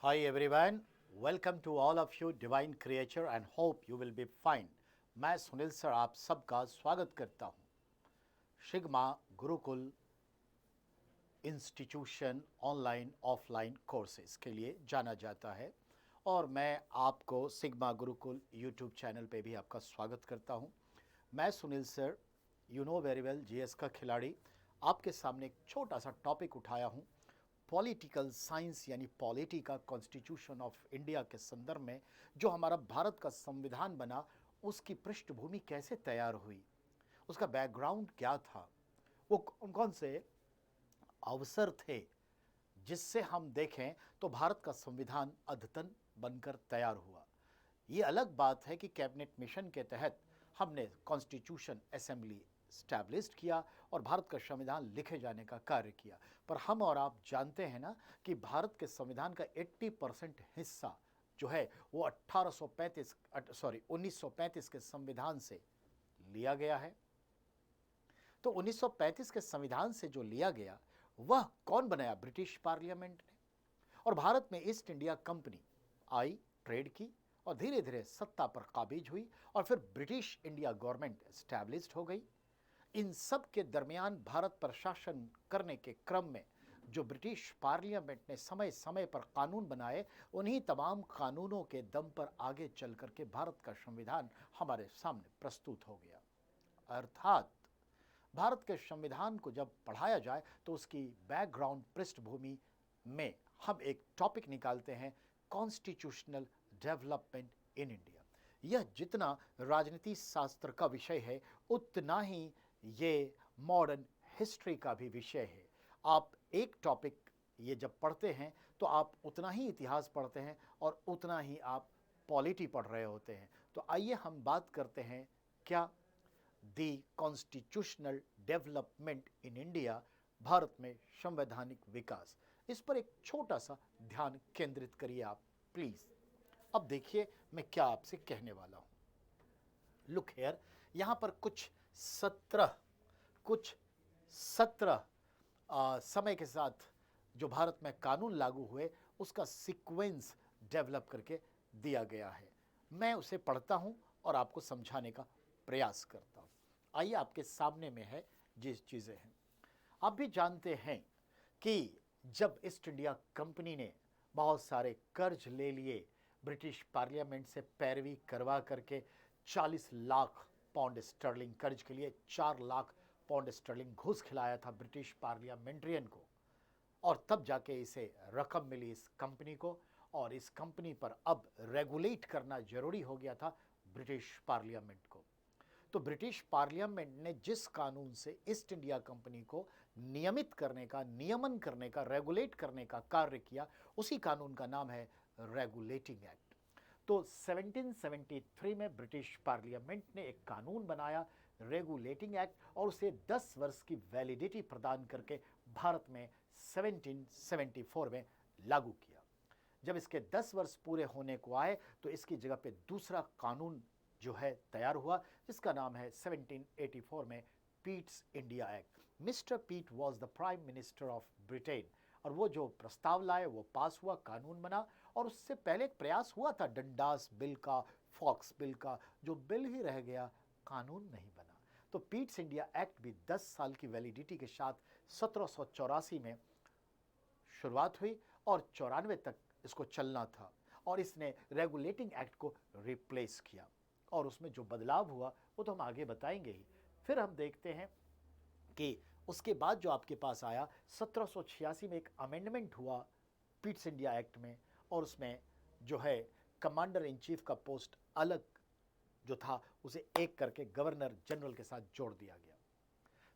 Hi everyone, welcome to all of you divine creature and hope you will be fine. मैं Sunil sir आप सबका स्वागत करता हूँ। Sigma Gurukul institution online offline courses के लिए जाना जाता है और मैं आपको सिग्मा गुरुकुल यूट्यूब चैनल पे भी आपका स्वागत करता हूँ। मैं Sunil sir, you know very well, GS का खिलाड़ी, आपके सामने एक छोटा सा टॉपिक उठाया हूँ। पॉलिटिकल साइंस यानी पॉलिटी का कॉन्स्टिट्यूशन ऑफ इंडिया के संदर्भ में जो हमारा भारत का संविधान बना, उसकी पृष्ठभूमि कैसे तैयार हुई, उसका बैकग्राउंड क्या था, वो कौन कौन से अवसर थे जिससे हम देखें तो भारत का संविधान अद्यतन बनकर तैयार हुआ। ये अलग बात है कि कैबिनेट मिशन के तहत हमने कॉन्स्टिट्यूशन असेंबली स्टैब्लिश किया और भारत का संविधान लिखे जाने का कार्य किया, पर हम और आप जानते हैं ना कि भारत के संविधान का 80% हिस्सा जो है वो 1935 के संविधान से लिया गया है। तो 1935 के संविधान से जो लिया गया वह कौन बनाया? ब्रिटिश पार्लियामेंट ने। और भारत में ईस्ट इंडिया कंपनी आई, ट्रेड की और धीरे धीरे सत्ता पर काबिज हुई और फिर ब्रिटिश इंडिया गवर्नमेंट एस्टैब्लिश्ड हो गई। इन सब के दरमियान भारत पर शासन करने के क्रम में जो ब्रिटिश पार्लियामेंट ने समय समय पर कानून बनाए, उन्हीं तमाम कानूनों के दम पर आगे चल करके भारत का संविधान हमारे सामने प्रस्तुत हो गया। अर्थात भारत के संविधान को जब पढ़ाया जाए तो उसकी बैकग्राउंड पृष्ठभूमि में हम एक टॉपिक निकालते हैं, कॉन्स्टिट्यूशनल डेवलपमेंट इन इंडिया। यह जितना राजनीति शास्त्र का विषय है उतना ही ये मॉडर्न हिस्ट्री का भी विषय है। आप एक टॉपिक ये जब पढ़ते हैं तो आप उतना ही इतिहास पढ़ते हैं और उतना ही आप पॉलिटी पढ़ रहे होते हैं। तो आइए हम बात करते हैं क्या the constitutional development in India, Bharat में संवैधानिक विकास, इस पर एक छोटा सा ध्यान केंद्रित करिए आप प्लीज। अब देखिए मैं क्या आपसे कहने वाला हूं। लुक हेयर, यहां पर कुछ 17 समय के साथ जो भारत में कानून लागू हुए उसका सीक्वेंस डेवलप करके दिया गया है। मैं उसे पढ़ता हूं और आपको समझाने का प्रयास करता हूं। आइए, आपके सामने में है जिस चीज़ें हैं। आप भी जानते हैं कि जब ईस्ट इंडिया कंपनी ने बहुत सारे कर्ज ले लिए, ब्रिटिश पार्लियामेंट से पैरवी करवा करके 40 लाख पाउंड स्टर्लिंग कर्ज के लिए 4 लाख पाउंड स्टर्लिंग घूस खिलाया था ब्रिटिश पार्लियामेंट्रियन को, और तब जाके इसे रकम मिली इस कंपनी को, और इस कंपनी पर अब रेगुलेट करना जरूरी हो गया था ब्रिटिश पार्लियामेंट को। तो ब्रिटिश पार्लियामेंट ने जिस कानून से ईस्ट इंडिया कंपनी को नियमित करने का, नियमन करने का, रेगुलेट करने का कार्य किया, उसी कानून का नाम है रेगुलेटिंग एक्ट। तो 1773 में ब्रिटिश पार्लियामेंट ने एक कानून बनाया, रेगुलेटिंग एक्ट, और उसे 10 वर्ष की वैलिडिटी प्रदान करके भारत में 1774 में लागू किया। जब इसके 10 वर्ष पूरे होने को आए तो इसकी जगह पे दूसरा कानून जो है तैयार हुआ, जिसका नाम है 1784 में पीट्स इंडिया एक्ट। मिस्टर पीट was the prime minister of Britain, और वो जो प्रस्ताव लाए वो पास हुआ, कानून बना। और उससे पहले एक प्रयास हुआ था डंडास बिल का, फॉक्स बिल का, जो बिल ही रह गया, कानून नहीं बना। तो पीट्स इंडिया एक्ट भी 10 साल की वैलिडिटी के साथ 1784 में शुरुआत हुई और 94 तक इसको चलना था, और इसने रेगुलेटिंग एक्ट को रिप्लेस किया। और उसमें जो बदलाव हुआ वो तो हम आगे बताएंगे ही। फिर हम देखते हैं कि उसके बाद जो आपके पास आया, 1786 में एक अमेंडमेंट हुआ पीट्स इंडिया एक्ट में, और उसमें जो है कमांडर इन चीफ का पोस्ट अलग जो था उसे एक करके गवर्नर जनरल के साथ जोड़ दिया गया।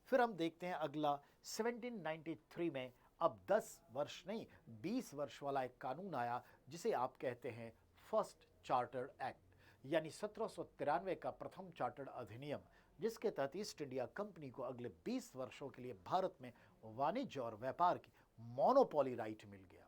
फिर हम देखते हैं अगला 1793 में अब 10 वर्ष नहीं 20 वर्ष वाला एक कानून आया, जिसे आप कहते हैं फर्स्ट चार्टर एक्ट, यानी 1793 का प्रथम चार्टर्ड अधिनियम, जिसके तहत ईस्ट इंडिया कंपनी को अगले 20 वर्षों के लिए भारत में वाणिज्य और व्यापार की मोनोपोली राइट मिल गया।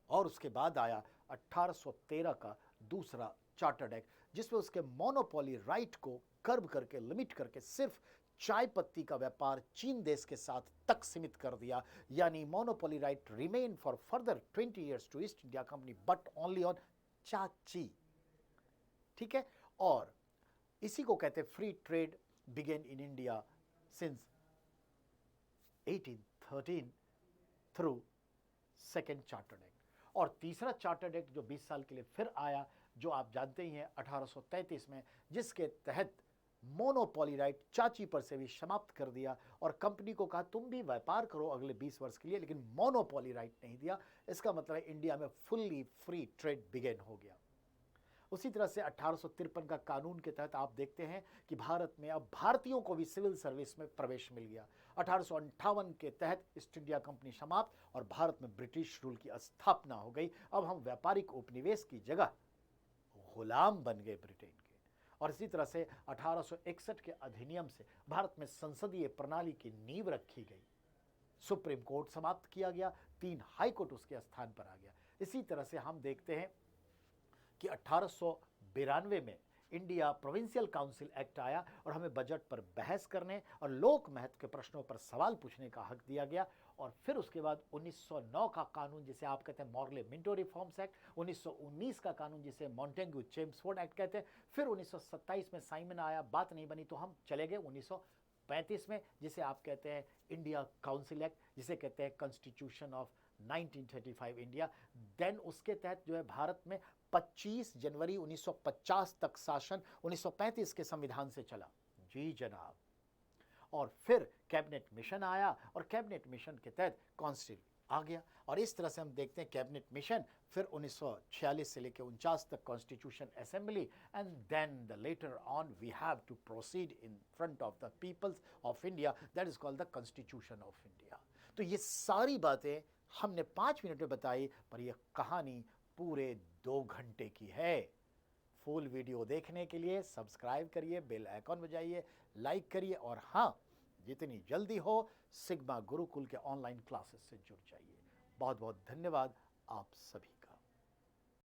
और उसके बाद आया 1813 का दूसरा चार्टर्ड एक्ट, जिसमें उसके मोनोपोली राइट को कर्ब करके, लिमिट करके सिर्फ चाय पत्ती का व्यापार चीन देश के साथ तक सीमित कर दिया, यानी monopoly right remain for further 20 years to East India Company but only on चाची। ठीक है, और इसी को कहते हैं free trade began in India since 1813 through second chartered act. और तीसरा चार्टर्ड एक्ट जो 20 साल के लिए फिर आया, जो आप जानते ही हैं 1833 में, जिसके तहत मोनोपोली राइट चाची पर से भी समाप्त कर दिया और कंपनी को कहा तुम भी व्यापार करो अगले 20 वर्ष के लिए, लेकिन मोनोपोली राइट नहीं दिया। इसका मतलब है इंडिया में फुल्ली फ्री ट्रेड बिगेन हो गया। उसी तरह से 1853 का कानून के तहत आप देखते हैं कि भारत में अब भारतीयों को भी सिविल सर्विस में प्रवेश मिल गया। 1858 के तहत ईस्ट इंडिया कंपनी समाप्त और भारत में ब्रिटिश रूल की स्थापना हो गई। अब हम व्यापारिक उपनिवेश की जगह गुलाम बन गए ब्रिटेन के। और इसी तरह से 1861 के अधिनियम से भारत में संसदीय प्रणाली की नींव रखी गई। सुप्रीम कोर्ट समाप्त किया गया, 3 हाई कोर्ट उसके स्थान पर आ गया। इसी तरह से हम देखते हैं कि 1892 में इंडिया प्रोविंशियल काउंसिल एक्ट आया और हमें बजट पर बहस करने और लोक महत्व के प्रश्नों पर सवाल पूछने का हक दिया गया। और फिर उसके बाद 1909 का कानून जिसे आप कहते हैं मॉर्ले मिंटो रिफॉर्म्स एक्ट, 1919 का कानून जिसे मॉन्टेग्यू चेम्सफोर्ड एक्ट कहते हैं, फिर 1927 में साइमन आया, बात नहीं बनी तो हम चले गए 1935 में, जिसे आप कहते हैं इंडिया काउंसिल एक्ट, जिसे कहते हैं कॉन्स्टिट्यूशन ऑफ 1935 इंडिया। देन उसके तहत जो है भारत में 25 जनवरी 1950 तक शासन 1935 के संविधान से चला। जी जनाब। और फिर कैबिनेट मिशन आया और कैबिनेट मिशन के तहत कॉन्स्टिट्यूशन आ गया। और इस तरह से हम देखते हैं कैबिनेट मिशन, फिर 1946 से लेकर 49 तक constitution assembly, and then the later on we have to proceed in front of the peoples of India, that is called the constitution of India. तो ये सारी बातें हमने 5 मिनट में बताई, पर यह कहानी पूरे 2 घंटे की है। फुल वीडियो देखने के लिए सब्सक्राइब करिए, बेल आइकॉन बजाइए, लाइक करिए, और हाँ, जितनी जल्दी हो सिग्मा गुरुकुल के ऑनलाइन क्लासेस से जुड़ जाइए। बहुत बहुत धन्यवाद आप सभी।